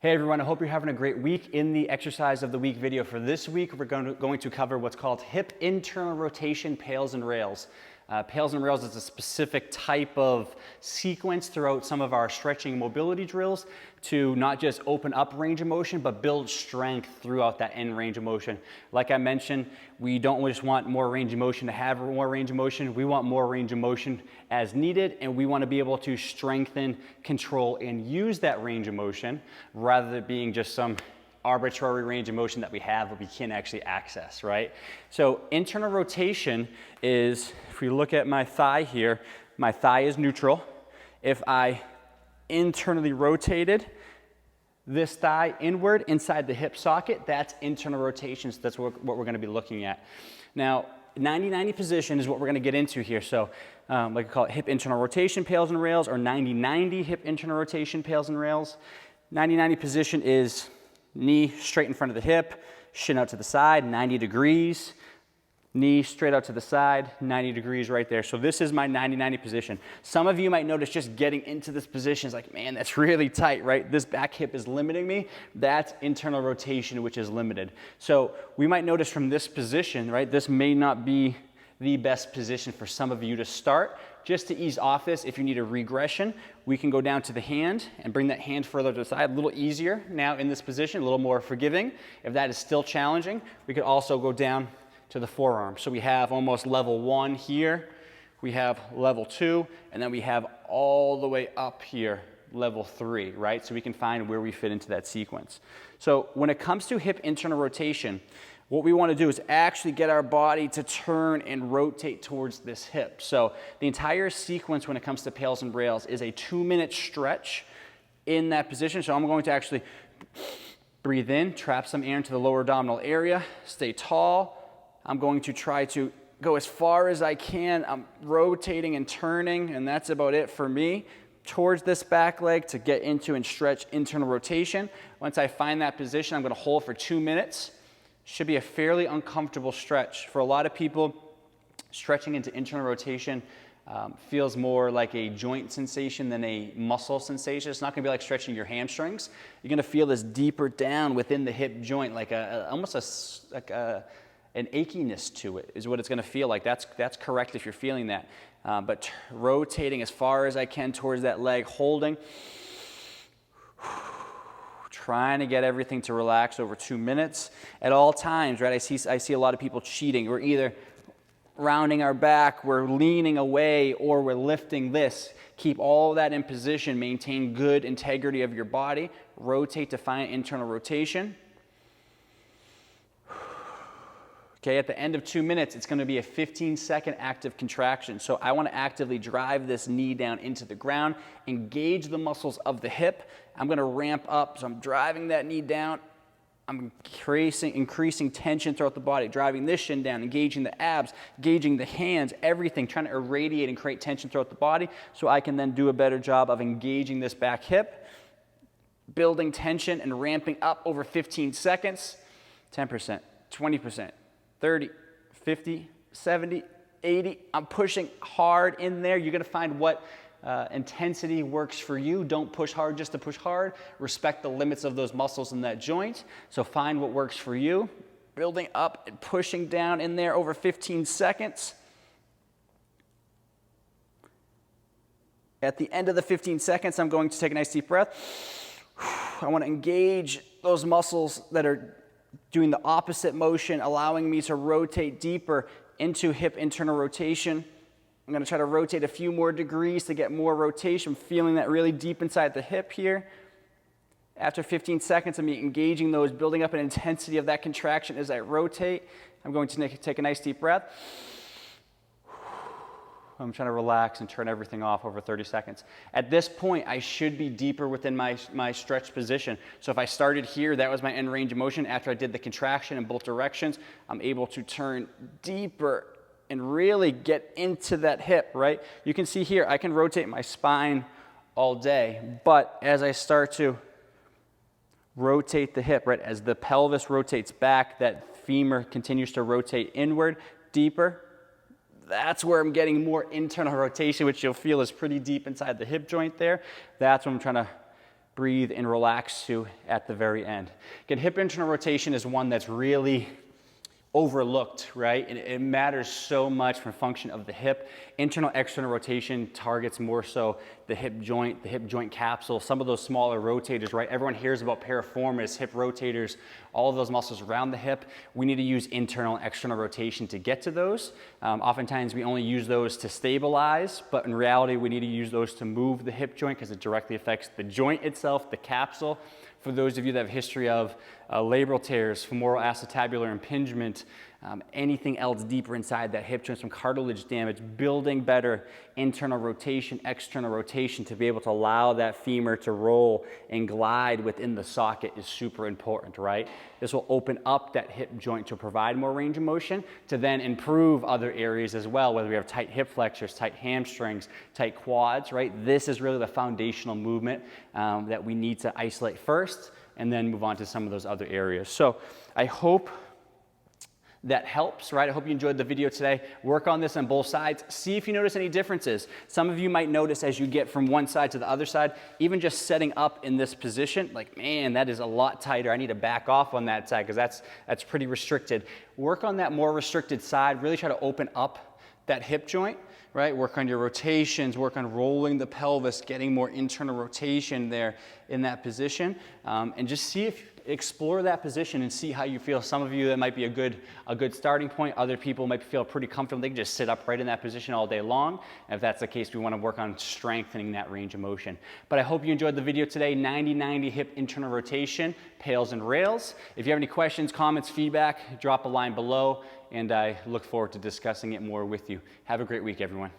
Hey everyone, I hope you're having a great week. In the exercise of the week video for this week, we're going to cover what's called hip internal rotation pails and rails. Pails and rails is a specific type of sequence throughout some of our stretching and mobility drills to not just open up range of motion, but build strength throughout that end range of motion. Like I mentioned, we don't just want more range of motion to have more range of motion. We want more range of motion as needed, and we want to be able to strengthen, control, and use that range of motion rather than being just some arbitrary range of motion that we have but we can't actually access, right? So internal rotation is, if we look at my thigh here, my thigh is neutral. If I internally rotated this thigh inward inside the hip socket, that's internal rotation. So that's what we're going to be looking at. Now, 90-90 position is what we're going to get into here. So like I call it hip internal rotation pails and rails, or 90-90 hip internal rotation pails and rails. 90-90 position is knee straight in front of the hip, shin out to the side, 90 degrees. Knee straight out to the side, 90 degrees right there. So this is my 90-90 position. Some of you might notice just getting into this position is like, man, that's really tight, right? This back hip is limiting me. That's internal rotation, which is limited. So we might notice from this position, right, this may not be the best position for some of you to start. Just to ease off this, if you need a regression, we can go down to the hand and bring that hand further to the side, a little easier now in this position, a little more forgiving. If that is still challenging, we could also go down to the forearm. So we have almost level 1 here, we have level 2, and then we have all the way up here, level 3, right? So we can find where we fit into that sequence. So when it comes to hip internal rotation, what we want to do is actually get our body to turn and rotate towards this hip. So the entire sequence when it comes to pails and rails is a 2-minute stretch in that position. So I'm going to actually breathe in, trap some air into the lower abdominal area, stay tall. I'm going to try to go as far as I can. I'm rotating and turning, and that's about it for me, towards this back leg to get into and stretch internal rotation. Once I find that position, I'm going to hold for 2 minutes. Should be a fairly uncomfortable stretch. For a lot of people, stretching into internal rotation feels more like a joint sensation than a muscle sensation. It's not going to be like stretching your hamstrings. You're going to feel this deeper down within the hip joint, like almost an achiness to it is what it's going to feel like. That's correct if you're feeling that. But rotating as far as I can towards that leg, holding. Trying to get everything to relax over 2 minutes at all times, right? I see a lot of people cheating. We're either rounding our back, we're leaning away, or we're lifting this. Keep all that in position. Maintain good integrity of your body. Rotate to find internal rotation. Okay, at the end of 2 minutes, it's going to be a 15-second active contraction. So I want to actively drive this knee down into the ground, engage the muscles of the hip. I'm going to ramp up, so I'm driving that knee down. I'm increasing tension throughout the body, driving this shin down, engaging the abs, engaging the hands, everything, trying to irradiate and create tension throughout the body so I can then do a better job of engaging this back hip, building tension and ramping up over 15 seconds, 10%, 20%. 30, 50, 70, 80. I'm pushing hard in there. You're going to find what intensity works for you. Don't push hard just to push hard. Respect the limits of those muscles in that joint. So find what works for you. Building up and pushing down in there over 15 seconds. At the end of the 15 seconds, I'm going to take a nice deep breath. I want to engage those muscles that are doing the opposite motion, allowing me to rotate deeper into hip internal rotation. I'm going to try to rotate a few more degrees to get more rotation, feeling that really deep inside the hip here. After 15 seconds of me engaging those, building up an intensity of that contraction as I rotate, I'm going to take a nice deep breath. I'm trying to relax and turn everything off over 30 seconds. At this point, I should be deeper within my stretch position. So if I started here, that was my end range of motion. After I did the contraction in both directions, I'm able to turn deeper and really get into that hip, right? You can see here, I can rotate my spine all day, but as I start to rotate the hip, right, as the pelvis rotates back, that femur continues to rotate inward, deeper. That's where I'm getting more internal rotation, which you'll feel is pretty deep inside the hip joint there. That's when I'm trying to breathe, and relax to at the very end. Again, hip internal rotation is one that's really overlooked, right? It matters so much from a function of the hip. Internal external rotation targets more so the hip joint capsule, some of those smaller rotators, right? Everyone hears about piriformis, hip rotators, all of those muscles around the hip. We need to use internal and external rotation to get to those. Oftentimes we only use those to stabilize, but in reality we need to use those to move the hip joint because it directly affects the joint itself, the capsule. For those of you that have history of labral tears, femoral acetabular impingement, anything else deeper inside that hip joint, some cartilage damage, building better internal rotation, external rotation to be able to allow that femur to roll and glide within the socket is super important, right? This will open up that hip joint to provide more range of motion to then improve other areas as well, whether we have tight hip flexors, tight hamstrings, tight quads, right? This is really the foundational movement that we need to isolate first and then move on to some of those other areas. So I hope that helps, right? I hope you enjoyed the video today. Work on this on both sides. See if you notice any differences. Some of you might notice as you get from one side to the other side, even just setting up in this position, like, man, that is a lot tighter. I need to back off on that side because that's pretty restricted. Work on that more restricted side. Really try to open up that hip joint, right? Work on your rotations, work on rolling the pelvis, getting more internal rotation there in that position, and just see if explore that position and see how you feel. Some of you, that might be a good starting point. Other people might feel pretty comfortable. They can just sit up right in that position all day long. And if that's the case, we want to work on strengthening that range of motion. But I hope you enjoyed the video today. 90-90 hip internal rotation, pails and rails. If you have any questions, comments, feedback, drop a line below, and I look forward to discussing it more with you. Have a great week, everyone.